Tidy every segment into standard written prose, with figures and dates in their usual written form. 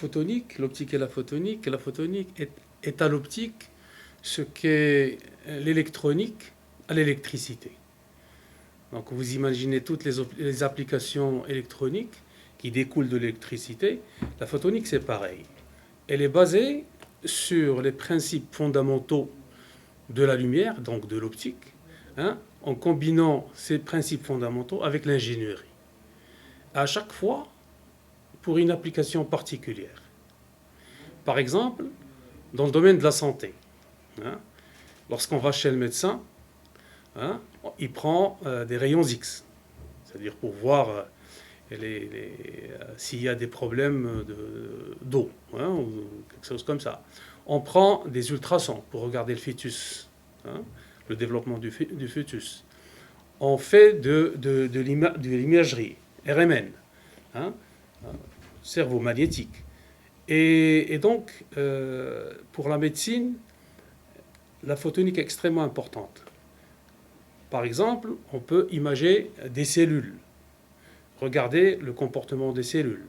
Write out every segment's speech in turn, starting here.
photonique, l'optique et la photonique. La photonique est à l'optique ce qu'est l'électronique à l'électricité. Donc vous imaginez toutes les applications électroniques qui découlent de l'électricité. La photonique, c'est pareil. Elle est basée sur les principes fondamentaux de la lumière, donc de l'optique, en combinant ces principes fondamentaux avec l'ingénierie. À chaque fois, pour une application particulière. Par exemple, dans le domaine de la santé, lorsqu'on va chez le médecin, il prend des rayons X, c'est-à-dire pour voir s'il y a des problèmes d'eau, ou quelque chose comme ça. On prend des ultrasons pour regarder le fœtus, le développement du fœtus. On fait de l'imagerie, RMN, cerveau magnétique. Et donc, pour la médecine, la photonique est extrêmement importante. Par exemple, on peut imager des cellules, regarder le comportement des cellules.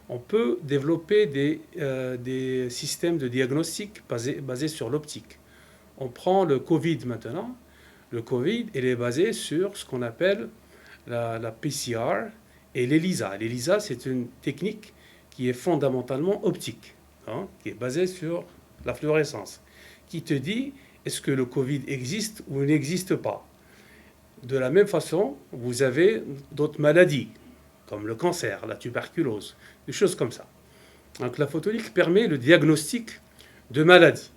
On peut développer des systèmes de diagnostic basés sur l'optique. On prend le Covid maintenant. Le Covid, il est basé sur ce qu'on appelle la PCR et l'ELISA. L'ELISA, c'est une technique qui est fondamentalement optique, qui est basée sur la fluorescence, qui te dit est-ce que le Covid existe ou n'existe pas. De la même façon, vous avez d'autres maladies, comme le cancer, la tuberculose, des choses comme ça. Donc la photonique permet le diagnostic de maladies.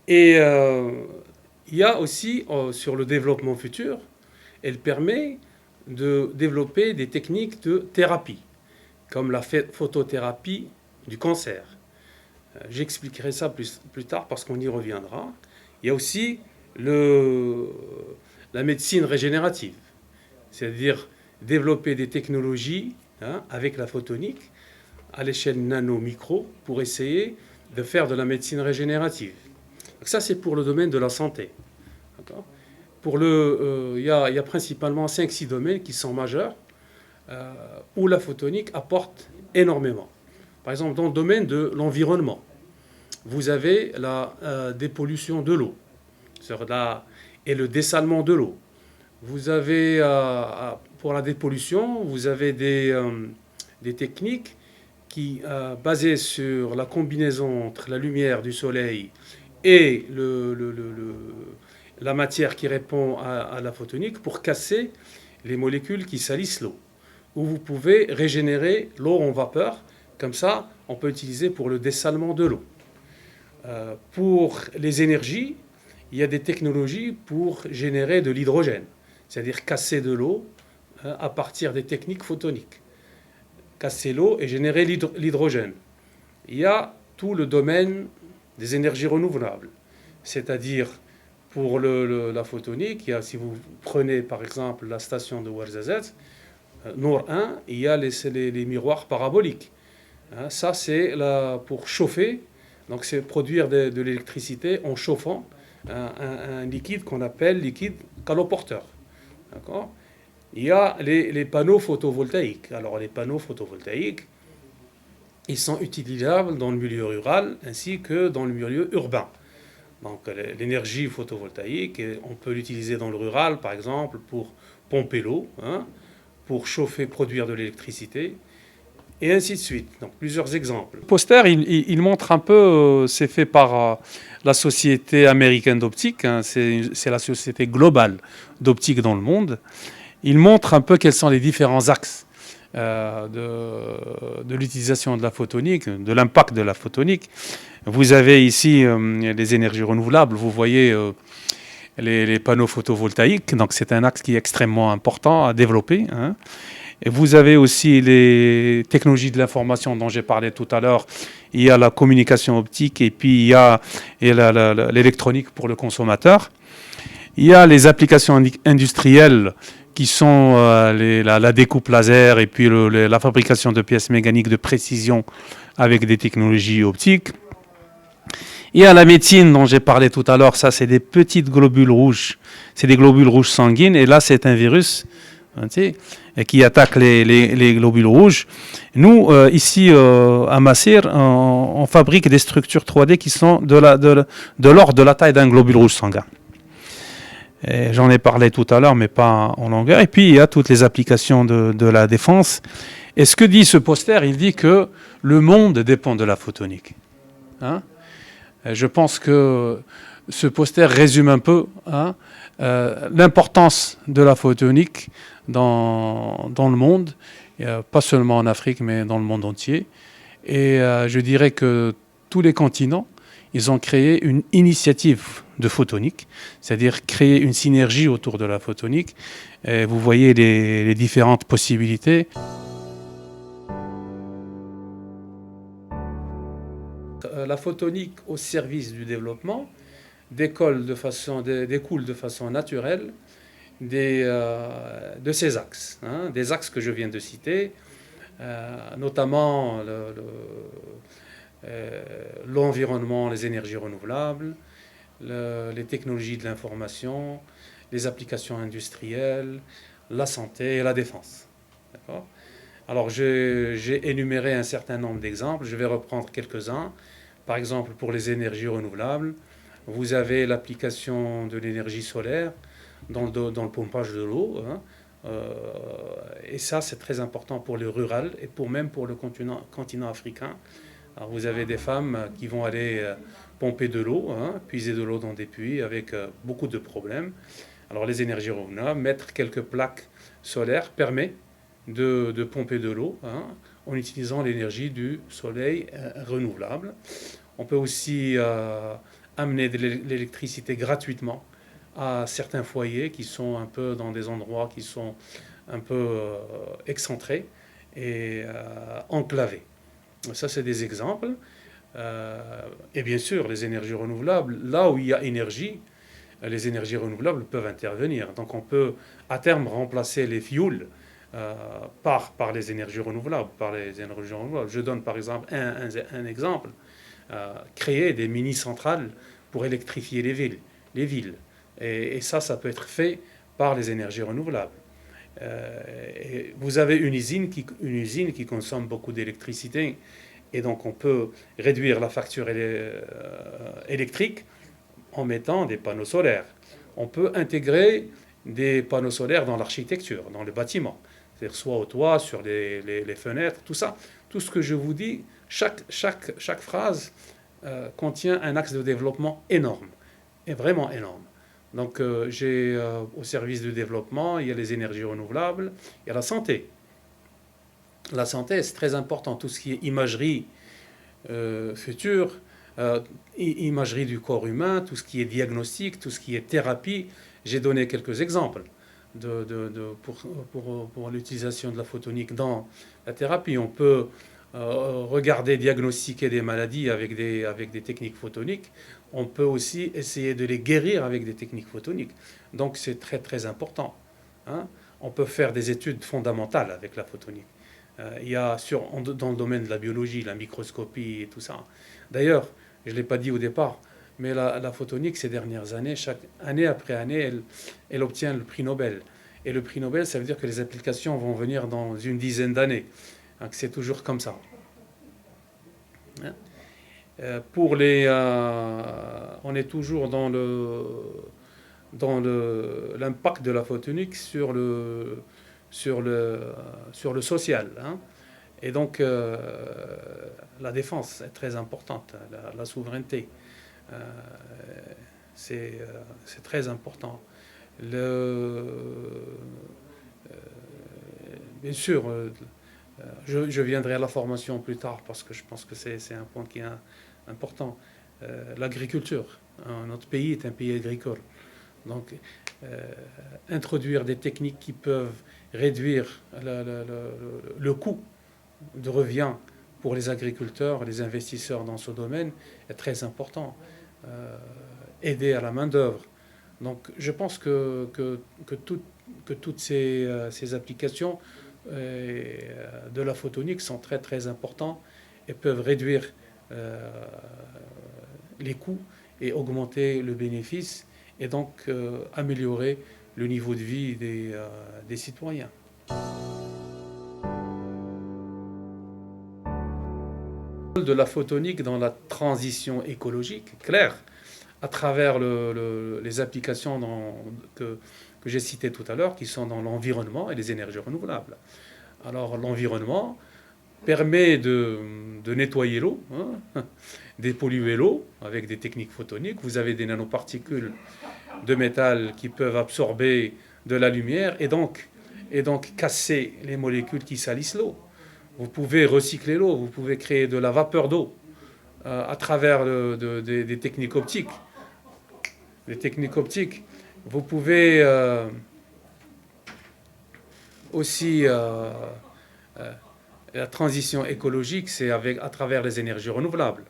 Et il y a aussi, sur le développement futur, elle permet de développer des techniques de thérapie, comme la photothérapie du cancer. J'expliquerai ça plus tard parce qu'on y reviendra. Il y a aussi la médecine régénérative, c'est-à-dire développer des technologies avec la photonique à l'échelle nano-micro pour essayer de faire de la médecine régénérative. Donc ça, c'est pour le domaine de la santé. D'accord ? Il y a principalement 5-6 domaines qui sont majeurs où la photonique apporte énormément. Par exemple, dans le domaine de l'environnement, vous avez la dépollution de l'eau et le dessalement de l'eau. Vous avez, pour la dépollution, vous avez des techniques qui, basées sur la combinaison entre la lumière du soleil et la matière qui répond à la photonique pour casser les molécules qui salissent l'eau. Où vous pouvez régénérer l'eau en vapeur. Comme ça, on peut utiliser pour le dessalement de l'eau. Pour les énergies, il y a des technologies pour générer de l'hydrogène, c'est-à-dire casser de l'eau à partir des techniques photoniques. Casser l'eau et générer l'hydrogène. Il y a tout le domaine des énergies renouvelables, c'est-à-dire pour la photonique, si vous prenez par exemple la station de Ouarzazate, Nour 1, il y a les miroirs paraboliques. Ça, c'est pour chauffer, donc c'est produire de l'électricité en chauffant un liquide qu'on appelle liquide caloporteur. D'accord ? Il y a les panneaux photovoltaïques. Alors les panneaux photovoltaïques, ils sont utilisables dans le milieu rural ainsi que dans le milieu urbain. Donc l'énergie photovoltaïque, on peut l'utiliser dans le rural, par exemple, pour pomper l'eau, pour chauffer, produire de l'électricité, et ainsi de suite. Donc plusieurs exemples. Le poster, il montre un peu, c'est fait par la société américaine d'optique, c'est la société globale d'optique dans le monde. Il montre un peu quels sont les différents axes de l'utilisation de la photonique, de l'impact de la photonique. Vous avez ici les énergies renouvelables, vous voyez les panneaux photovoltaïques, donc c'est un axe qui est extrêmement important à développer. Et vous avez aussi les technologies de l'information dont j'ai parlé tout à l'heure. Il y a la communication optique et puis il y a l'électronique pour le consommateur. Il y a les applications industrielles qui sont la découpe laser et puis la fabrication de pièces mécaniques de précision avec des technologies optiques. Il y a la médecine dont j'ai parlé tout à l'heure, ça c'est des petites globules rouges, c'est des globules rouges sanguines et là c'est un virus et qui attaquent les globules rouges. Nous, ici à Massir, on fabrique des structures 3D qui sont de l'ordre de la taille d'un globule rouge sanguin. J'en ai parlé tout à l'heure, mais pas en longueur. Et puis, il y a toutes les applications de la défense. Et ce que dit ce poster, il dit que le monde dépend de la photonique. Je pense que ce poster résume un peu l'importance de la photonique dans le monde, pas seulement en Afrique, mais dans le monde entier. Et je dirais que tous les continents, ils ont créé une initiative de photonique, c'est-à-dire créer une synergie autour de la photonique. Et vous voyez les différentes possibilités. La photonique au service du développement découle de façon naturelle de ces axes, des axes que je viens de citer, notamment l'environnement, les énergies renouvelables, les technologies de l'information, les applications industrielles, la santé et la défense. D'accord ? Alors j'ai énuméré un certain nombre d'exemples, je vais reprendre quelques-uns. Par exemple, pour les énergies renouvelables, vous avez l'application de l'énergie solaire dans le pompage de l'eau. Et ça, c'est très important pour le rural et même pour le continent africain. Alors, vous avez des femmes qui vont aller pomper de l'eau, puiser de l'eau dans des puits avec beaucoup de problèmes. Alors les énergies renouvelables, mettre quelques plaques solaires permet de pomper de l'eau en utilisant l'énergie du soleil renouvelable. On peut aussi amener de l'électricité gratuitement à certains foyers qui sont un peu dans des endroits qui sont un peu excentrés et enclavés. Ça, c'est des exemples. Et bien sûr, les énergies renouvelables, là où il y a énergie, les énergies renouvelables peuvent intervenir. Donc on peut à terme remplacer les fuels par les énergies renouvelables. Je donne par exemple un exemple. Créer des mini-centrales pour électrifier les villes. Et ça peut être fait par les énergies renouvelables. Et vous avez une usine qui consomme beaucoup d'électricité, et donc on peut réduire la facture électrique en mettant des panneaux solaires. On peut intégrer des panneaux solaires dans l'architecture, dans le bâtiment, c'est-à-dire soit au toit, sur les fenêtres, tout ça. Tout ce que je vous dis, chaque phrase contient un axe de développement énorme, et vraiment énorme. Donc j'ai au service du développement, il y a les énergies renouvelables, il y a la santé. La santé, c'est très important, tout ce qui est imagerie future, imagerie du corps humain, tout ce qui est diagnostic, tout ce qui est thérapie. J'ai donné quelques exemples pour l'utilisation de la photonique dans la thérapie. On peut regarder, diagnostiquer des maladies avec des techniques photoniques. On peut aussi essayer de les guérir avec des techniques photoniques. Donc c'est très très important. On peut faire des études fondamentales avec la photonique. Il y a dans le domaine de la biologie, la microscopie et tout ça. D'ailleurs, je ne l'ai pas dit au départ, mais la photonique, ces dernières années, année après année, elle obtient le prix Nobel. Et le prix Nobel, ça veut dire que les applications vont venir dans une dizaine d'années. Donc c'est toujours comme ça. Pour on est toujours dans l'impact de la photonique sur le social. Et donc, la défense est très importante, la souveraineté. C'est très important. Bien sûr, je viendrai à la formation plus tard parce que je pense que c'est un point qui est important. L'agriculture. Notre pays est un pays agricole. Donc, introduire des techniques qui peuvent réduire le coût de revient pour les agriculteurs, les investisseurs dans ce domaine est très important. Aider à la main-d'œuvre. Donc, je pense que toutes ces applications de la photonique sont très très importantes et peuvent réduire les coûts et augmenter le bénéfice et donc améliorer le niveau de vie des citoyens. De la photonique dans la transition écologique, clair, à travers les applications que j'ai citées tout à l'heure, qui sont dans l'environnement et les énergies renouvelables. Alors l'environnement permet de nettoyer l'eau, hein, dépolluer l'eau avec des techniques photoniques. Vous avez des nanoparticules de métal qui peuvent absorber de la lumière et donc casser les molécules qui salissent l'eau. Vous pouvez recycler l'eau, vous pouvez créer de la vapeur d'eau à travers des techniques optiques. Les techniques optiques, vous pouvez aussi... la transition écologique, c'est à travers les énergies renouvelables.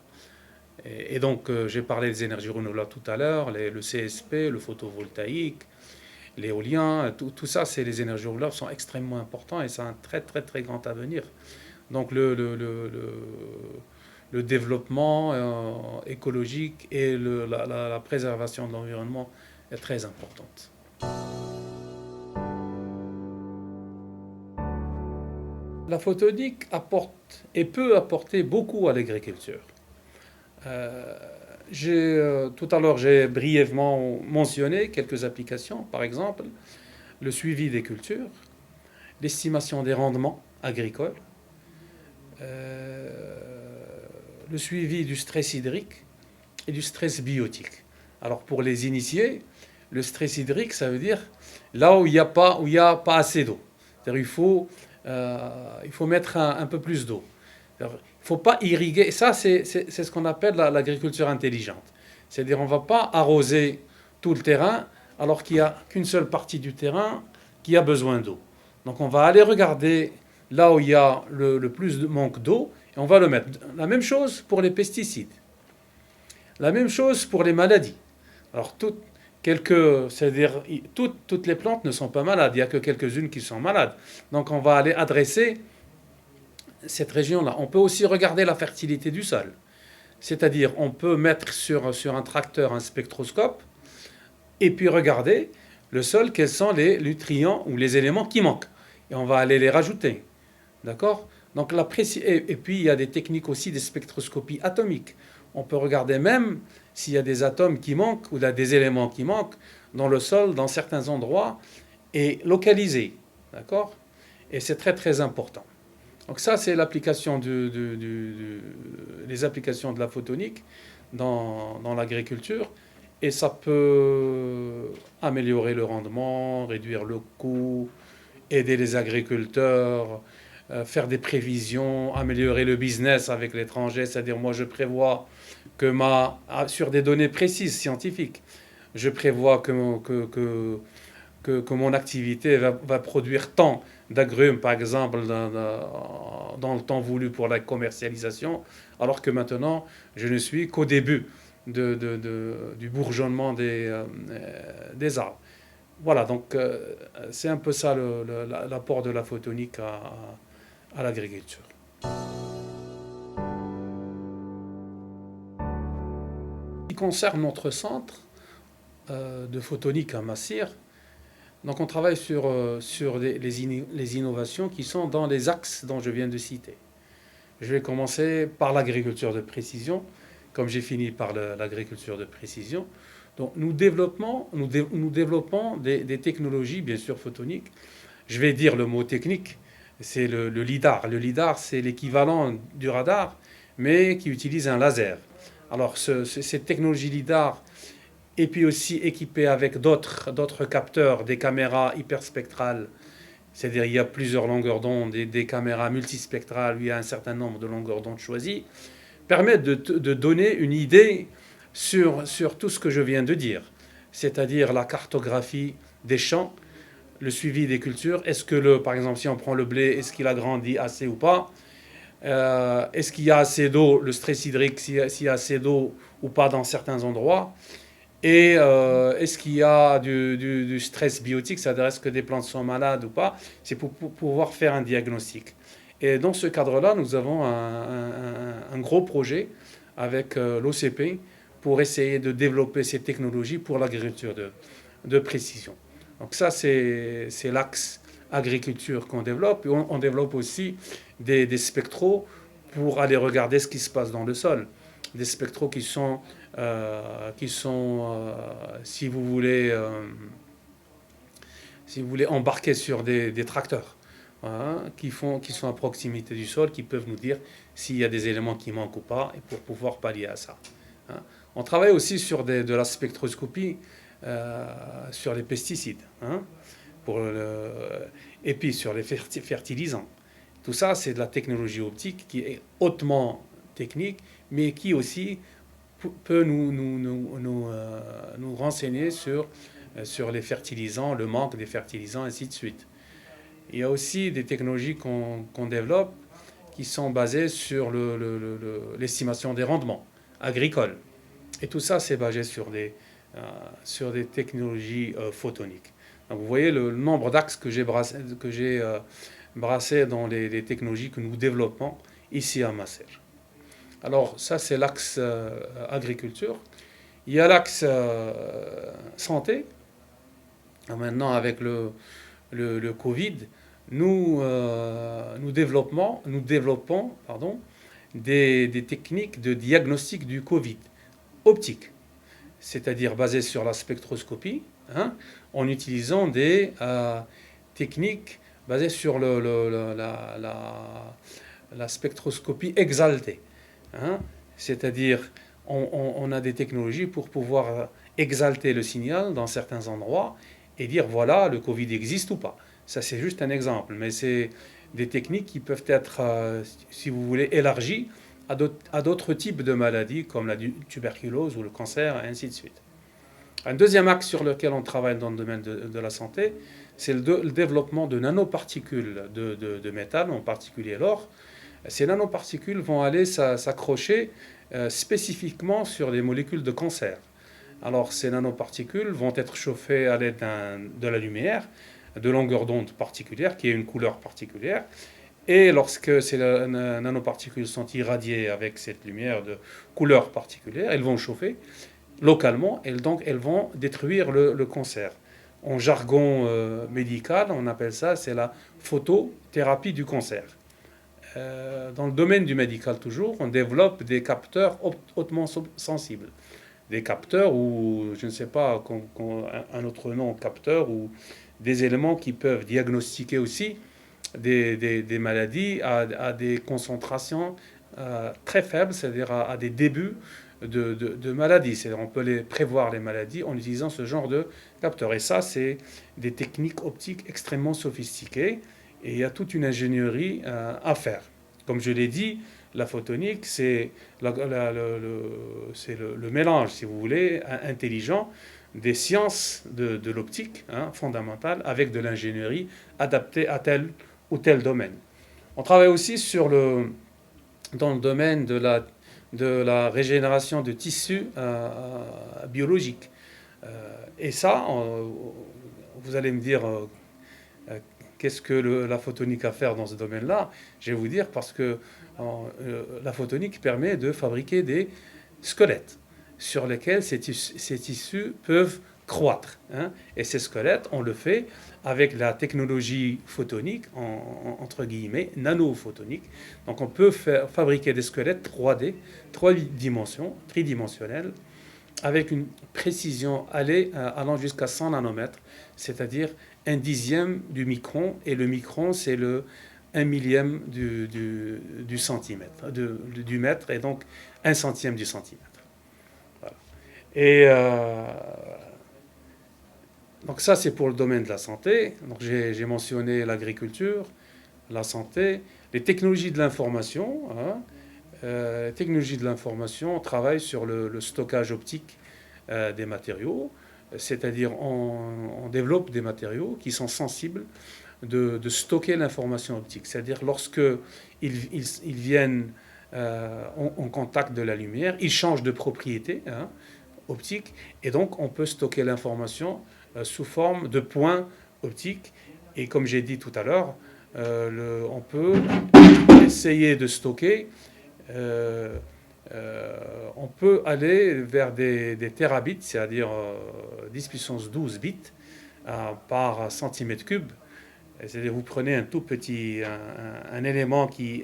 Et donc, j'ai parlé des énergies renouvelables tout à l'heure, le CSP, le photovoltaïque, l'éolien, tout ça, c'est les énergies renouvelables sont extrêmement importants et ça a un très très très grand avenir. Donc le développement écologique et la préservation de l'environnement est très importante. La photonique apporte et peut apporter beaucoup à l'agriculture. Tout à l'heure, j'ai brièvement mentionné quelques applications, par exemple le suivi des cultures, l'estimation des rendements agricoles, le suivi du stress hydrique et du stress biotique. Alors pour les initiés, le stress hydrique, ça veut dire là où il n'y a pas assez d'eau. C'est-à-dire il faut mettre un peu plus d'eau. Il ne faut pas irriguer. Ça, c'est ce qu'on appelle l'agriculture intelligente. C'est-à-dire on ne va pas arroser tout le terrain alors qu'il n'y a qu'une seule partie du terrain qui a besoin d'eau. Donc on va aller regarder là où il y a le plus de manque d'eau et on va le mettre. La même chose pour les pesticides. La même chose pour les maladies. Alors c'est-à-dire toutes les plantes ne sont pas malades, il n'y a que quelques-unes qui sont malades. Donc on va aller adresser cette région-là. On peut aussi regarder la fertilité du sol. C'est-à-dire on peut mettre sur un tracteur un spectroscope et puis regarder le sol, quels sont les nutriments ou les éléments qui manquent. Et on va aller les rajouter. D'accord ? Donc et puis il y a des techniques aussi de spectroscopie atomique. On peut regarder même s'il y a des atomes qui manquent ou des éléments qui manquent dans le sol, dans certains endroits, et localiser. D'accord ? Et c'est très très important. Donc ça, c'est l'application les applications de la photonique dans l'agriculture. Et ça peut améliorer le rendement, réduire le coût, aider les agriculteurs, faire des prévisions, améliorer le business avec l'étranger. C'est-à-dire, moi, je prévois que sur des données précises, scientifiques, je prévois que mon activité va produire tant d'agrumes, par exemple, dans le temps voulu pour la commercialisation, alors que maintenant, je ne suis qu'au début du bourgeonnement des arbres. Voilà, donc c'est un peu ça l'apport de la photonique à l'agriculture. En ce qui concerne notre centre de photonique à Massir, donc on travaille sur les innovations qui sont dans les axes dont je viens de citer. Je vais commencer par l'agriculture de précision, comme j'ai fini par l'agriculture de précision. Donc nous développons des technologies, bien sûr, photoniques. Je vais dire le mot technique, c'est le LIDAR. Le LIDAR, c'est l'équivalent du radar, mais qui utilise un laser. Alors cette technologie LIDAR, et puis aussi équipée avec d'autres capteurs, des caméras hyperspectrales, c'est-à-dire il y a plusieurs longueurs d'onde, des caméras multispectrales, il y a un certain nombre de longueurs d'onde choisies, permettent de donner une idée sur tout ce que je viens de dire, c'est-à-dire la cartographie des champs, le suivi des cultures. Est-ce que, par exemple, si on prend le blé, est-ce qu'il a grandi assez ou pas ? Est-ce qu'il y a assez d'eau, le stress hydrique, s'il y a assez d'eau ou pas dans certains endroits ? Et est-ce qu'il y a du stress biotique, c'est-à-dire est-ce que des plantes sont malades ou pas ? C'est pour pouvoir faire un diagnostic. Et dans ce cadre-là, nous avons un gros projet avec l'OCP pour essayer de développer ces technologies pour l'agriculture de précision. Donc ça, c'est l'axe agriculture qu'on développe. Et on développe aussi des spectros pour aller regarder ce qui se passe dans le sol. Des spectros si vous voulez embarquer sur des tracteurs, hein, qui sont à proximité du sol, qui peuvent nous dire s'il y a des éléments qui manquent ou pas, et pour pouvoir pallier à ça. Hein. On travaille aussi sur de la spectroscopie sur les pesticides, hein, et puis sur les fertilisants. Tout ça, c'est de la technologie optique qui est hautement technique, mais qui aussi peut nous renseigner sur les fertilisants, le manque des fertilisants, ainsi de suite. Il y a aussi des technologies qu'on développe qui sont basées sur l'estimation des rendements agricoles. Et tout ça, c'est basé sur des technologies photoniques. Donc, vous voyez le nombre d'axes que j'ai brassé dans les technologies que nous développons ici à Masser. Alors, ça, c'est l'axe agriculture. Il y a l'axe santé. Maintenant, avec le Covid, nous développons des techniques de diagnostic du Covid optique, c'est-à-dire basées sur la spectroscopie, hein, en utilisant des techniques basées sur la spectroscopie exaltée. Hein, c'est-à-dire, on a des technologies pour pouvoir exalter le signal dans certains endroits et dire voilà, le Covid existe ou pas. Ça, c'est juste un exemple, mais c'est des techniques qui peuvent être, si vous voulez, élargies à d'autres types de maladies comme la tuberculose ou le cancer, et ainsi de suite. Un deuxième axe sur lequel on travaille dans le domaine de la santé, c'est le développement de nanoparticules de métal, en particulier l'or. Ces nanoparticules vont aller s'accrocher spécifiquement sur des molécules de cancer. Alors ces nanoparticules vont être chauffées à l'aide de la lumière, de longueur d'onde particulière, qui a une couleur particulière. Et lorsque ces nanoparticules sont irradiées avec cette lumière de couleur particulière, elles vont chauffer localement et donc elles vont détruire le cancer. En jargon médical, on appelle ça, c'est la photothérapie du cancer. Dans le domaine du médical toujours, on développe des capteurs hautement sensibles. Des capteurs ou, je ne sais pas, un autre nom, capteur, ou des éléments qui peuvent diagnostiquer aussi des maladies à des concentrations très faibles, c'est-à-dire à des débuts de maladies. C'est-à-dire on peut prévoir les maladies en utilisant ce genre de capteurs. Et ça, c'est des techniques optiques extrêmement sophistiquées et il y a toute une ingénierie à faire. Comme je l'ai dit, la photonique, c'est le mélange, si vous voulez, intelligent des sciences de l'optique, hein, fondamentale, avec de l'ingénierie adaptée à tel ou tel domaine. On travaille aussi dans le domaine de la régénération de tissus biologiques. Et ça, vous allez me dire, qu'est-ce que la photonique a à faire dans ce domaine-là? Je vais vous dire, parce que la photonique permet de fabriquer des squelettes sur lesquels ces tissus peuvent croître. Hein. Et ces squelettes, on le fait avec la technologie photonique, entre guillemets, nanophotonique. Donc on peut fabriquer des squelettes 3D, tridimensionnels, avec une précision allant jusqu'à 100 nanomètres, c'est-à-dire un dixième du micron, et le micron, c'est le 1 millième du centimètre, du mètre, et donc 1 centième du centimètre. Voilà. Et donc ça, c'est pour le domaine de la santé. Donc j'ai mentionné l'agriculture, la santé, les technologies de l'information. Hein. Les technologies de l'information, on travaille sur le stockage optique des matériaux, c'est-à-dire on développe des matériaux qui sont sensibles de stocker l'information optique. C'est-à-dire lorsqu'ils viennent en contact de la lumière, ils changent de propriété, hein, optique, et donc on peut stocker l'information sous forme de points optiques. Et comme j'ai dit tout à l'heure, on peut essayer de stocker, on peut aller vers des terabits, c'est-à-dire 10 puissance 12 bits, par centimètre cube. C'est-à-dire vous prenez un tout petit un élément qui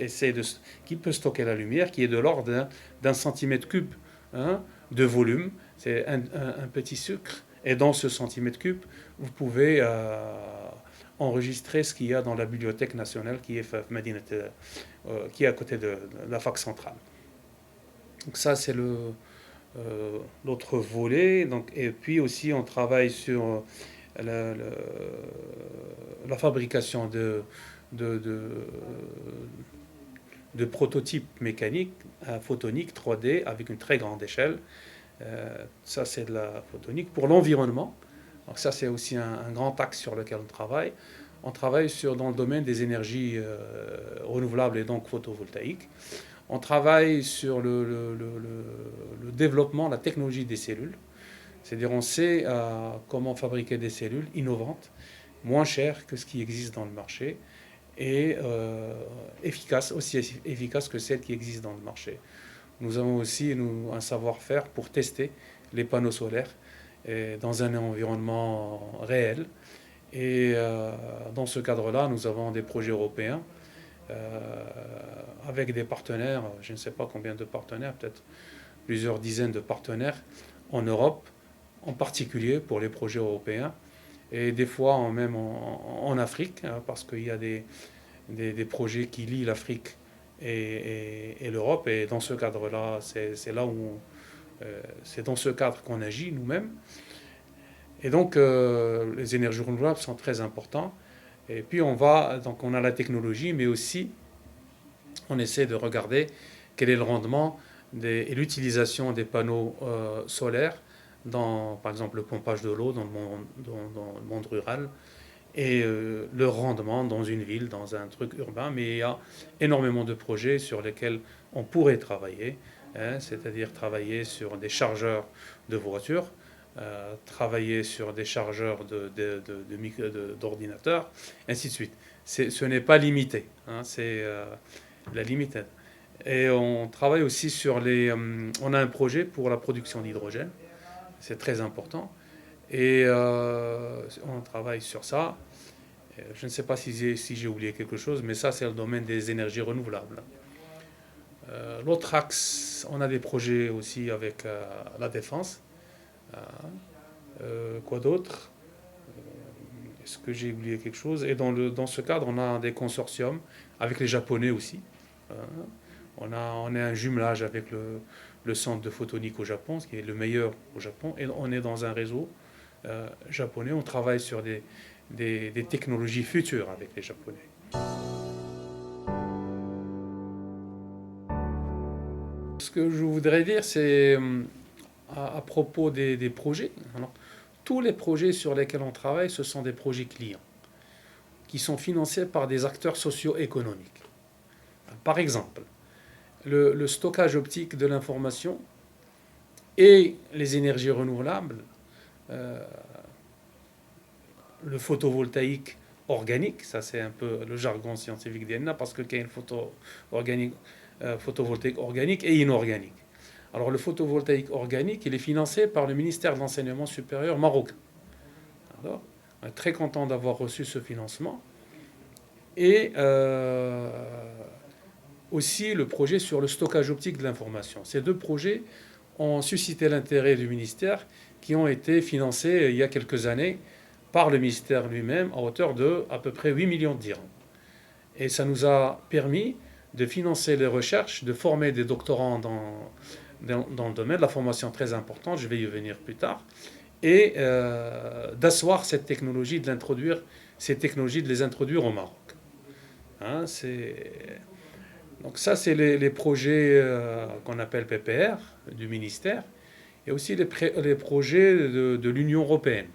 peut stocker la lumière, qui est de l'ordre d'un centimètre cube, hein, de volume. C'est un petit sucre. Et dans ce centimètre cube, vous pouvez enregistrer ce qu'il y a dans la bibliothèque nationale qui est qui est à côté de la fac centrale. Donc ça, c'est l'autre volet. Donc, et puis aussi, on travaille sur la, la- la fabrication de, de- de prototypes mécaniques, photoniques 3D avec une très grande échelle. Ça, c'est de la photonique. Pour l'environnement, donc ça, c'est aussi un grand axe sur lequel on travaille. On travaille dans le domaine des énergies renouvelables et donc photovoltaïques. On travaille sur le développement, la technologie des cellules. C'est-à-dire on sait comment fabriquer des cellules innovantes, moins chères que ce qui existe dans le marché et efficaces, aussi efficaces que celles qui existent dans le marché. Nous avons aussi un savoir-faire pour tester les panneaux solaires dans un environnement réel. Et dans ce cadre-là, nous avons des projets européens avec des partenaires, je ne sais pas combien de partenaires, peut-être plusieurs dizaines de partenaires en Europe, en particulier pour les projets européens, et des fois même en Afrique, hein, parce qu'il y a des projets qui lient l'Afrique et l'Europe, et dans ce cadre-là, c'est là où c'est dans ce cadre qu'on agit nous-mêmes. Et donc, les énergies renouvelables sont très importantes. Et puis, donc on a la technologie, mais aussi, on essaie de regarder quel est le rendement et l'utilisation des panneaux solaires dans, par exemple, le pompage de l'eau dans le monde rural et le rendement dans une ville, dans un truc urbain. Mais il y a énormément de projets sur lesquels on pourrait travailler, hein, c'est-à-dire travailler sur des chargeurs de voitures, travailler sur des chargeurs d'ordinateurs, ainsi de suite. Ce n'est pas limité, hein, c'est la limite. Et on travaille aussi sur on a un projet pour la production d'hydrogène, c'est très important. Et on travaille sur ça. Je ne sais pas si j'ai oublié quelque chose, mais ça, c'est le domaine des énergies renouvelables. L'autre axe, on a des projets aussi avec la défense. Quoi d'autre? Est-ce que j'ai oublié quelque chose? Et dans ce cadre, on a des consortiums avec les Japonais aussi. On est un jumelage avec le centre de photonique au Japon, ce qui est le meilleur au Japon. Et on est dans un réseau japonais. On travaille sur des technologies futures avec les Japonais. Ce que je voudrais dire, c'est à propos des projets. Alors, tous les projets sur lesquels on travaille, ce sont des projets clients qui sont financés par des acteurs socio-économiques. Par exemple, le stockage optique de l'information et les énergies renouvelables, le photovoltaïque organique, ça c'est un peu le jargon scientifique d'INA, parce qu'il y a une photovoltaïque organique et inorganique. Alors le photovoltaïque organique, il est financé par le ministère de l'Enseignement supérieur marocain. Alors, on est très content d'avoir reçu ce financement. Et aussi le projet sur le stockage optique de l'information. Ces deux projets ont suscité l'intérêt du ministère, qui ont été financés il y a quelques années par le ministère lui-même à hauteur de à peu près 8 millions de dirhams. Et ça nous a permis de financer les recherches, de former des doctorants dans le domaine de la formation très importante, je vais y venir plus tard, et d'asseoir cette technologie, ces technologies, de les introduire au Maroc. Hein, donc ça, c'est les projets qu'on appelle PPR du ministère, et aussi les projets de l'Union européenne.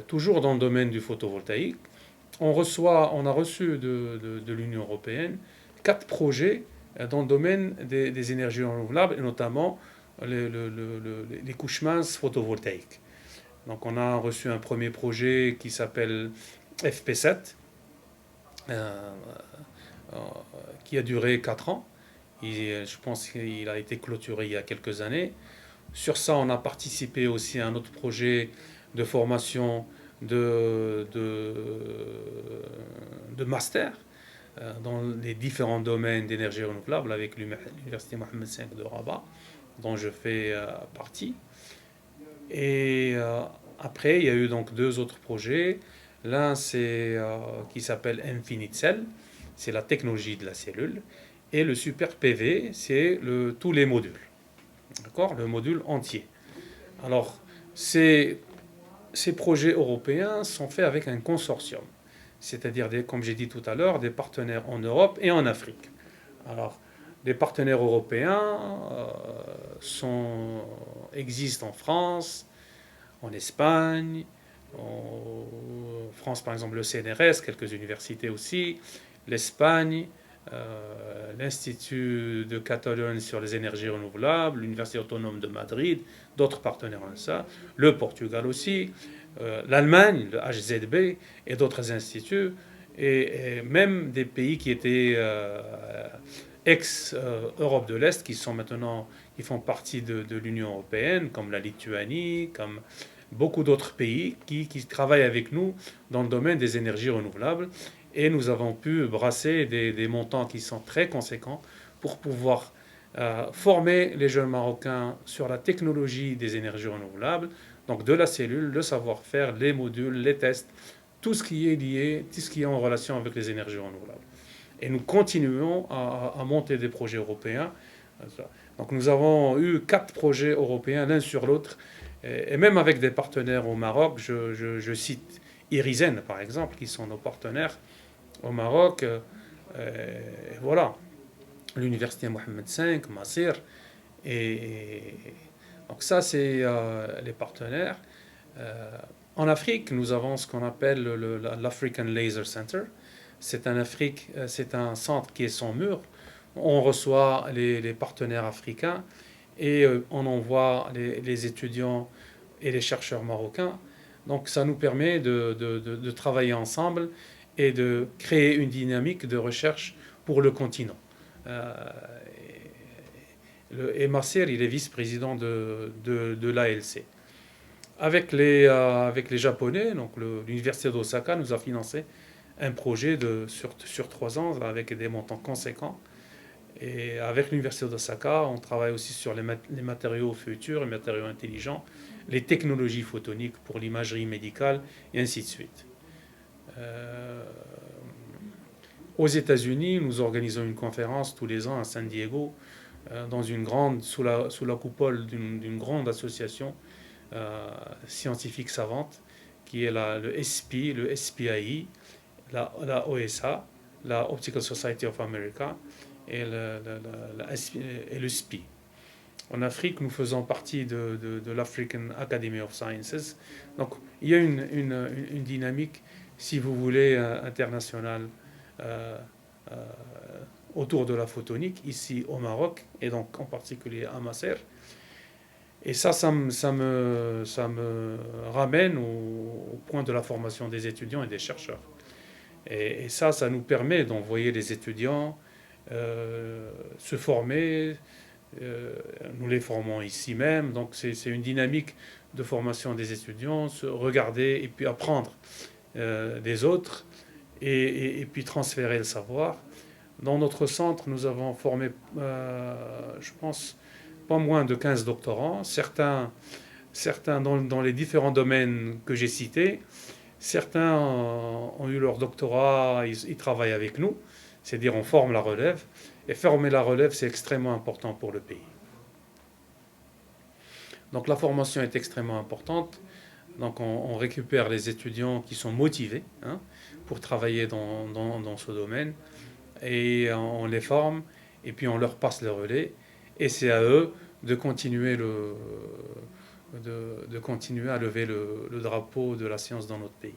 Toujours dans le domaine du photovoltaïque, on a reçu de l'Union européenne 4 projets dans le domaine des énergies renouvelables, et notamment les couches minces photovoltaïques. Donc on a reçu un premier projet qui s'appelle FP7, qui a duré 4 ans. Je pense qu'il a été clôturé il y a quelques années. Sur ça, on a participé aussi à un autre projet de formation de master dans les différents domaines d'énergie renouvelable avec l'Université Mohammed V de Rabat, dont je fais partie. Et après, il y a eu donc deux autres projets. L'un, c'est qui s'appelle Infinite Cell, c'est la technologie de la cellule. Et le Super PV, c'est tous les modules. D'accord? Le module entier. Alors, ces projets européens sont faits avec un consortium, c'est-à-dire, comme j'ai dit tout à l'heure, des partenaires en Europe et en Afrique. Alors, les partenaires européens existent en France, en Espagne, en France par exemple le CNRS, quelques universités aussi, l'Espagne, l'Institut de Catalogne sur les énergies renouvelables, l'Université autonome de Madrid, d'autres partenaires en ça, le Portugal aussi, l'Allemagne, le HZB et d'autres instituts, et même des pays qui étaient ex-Europe de l'Est, qui font partie de l'Union européenne, comme la Lituanie, comme beaucoup d'autres pays qui travaillent avec nous dans le domaine des énergies renouvelables. Et nous avons pu brasser des montants qui sont très conséquents pour pouvoir former les jeunes Marocains sur la technologie des énergies renouvelables, donc de la cellule, le savoir-faire, les modules, les tests, tout ce qui est lié, tout ce qui est en relation avec les énergies renouvelables. Et nous continuons à monter des projets européens. Donc nous avons eu 4 projets européens l'un sur l'autre, et même avec des partenaires au Maroc. Je cite Irizen, par exemple, qui sont nos partenaires au Maroc. Voilà, l'Université Mohammed V, Massir. Et donc ça, c'est les partenaires. En Afrique, nous avons ce qu'on appelle l'African Laser Center. C'est un centre qui est sans mur. On reçoit les partenaires africains et on envoie les étudiants et les chercheurs marocains. Donc ça nous permet de travailler ensemble et de créer une dynamique de recherche pour le continent. Et Massir, il est vice-président de l'ALC. Avec les Japonais, donc l'Université d'Osaka nous a financé un projet sur 3 ans avec des montants conséquents. Et avec l'Université d'Osaka, on travaille aussi sur les matériaux futurs, les matériaux intelligents, les technologies photoniques pour l'imagerie médicale, et ainsi de suite. Aux États-Unis, nous organisons une conférence tous les ans à San Diego, sous la coupole d'une grande association scientifique savante, qui est le SPI, le SPIE, la OSA, la Optical Society of America, et le SPI. En Afrique, nous faisons partie de l'African Academy of Sciences. Donc, il y a une dynamique, si vous voulez, internationale autour de la photonique, ici au Maroc, et donc en particulier à Massir. Et ça me ramène au point de la formation des étudiants et des chercheurs. Et ça nous permet d'envoyer les étudiants se former. Nous les formons ici même. Donc c'est une dynamique de formation des étudiants, se regarder et puis apprendre des autres et puis transférer le savoir. Dans notre centre, nous avons formé, je pense, pas moins de 15 doctorants, certains dans les différents domaines que j'ai cités. Certains ont eu leur doctorat, ils travaillent avec nous, c'est-à-dire on forme la relève. Et former la relève, c'est extrêmement important pour le pays. Donc la formation est extrêmement importante. Donc on récupère les étudiants qui sont motivés pour travailler dans ce domaine. Et on les forme, et puis on leur passe le relais. Et c'est à eux de continuer à lever le drapeau de la science dans notre pays.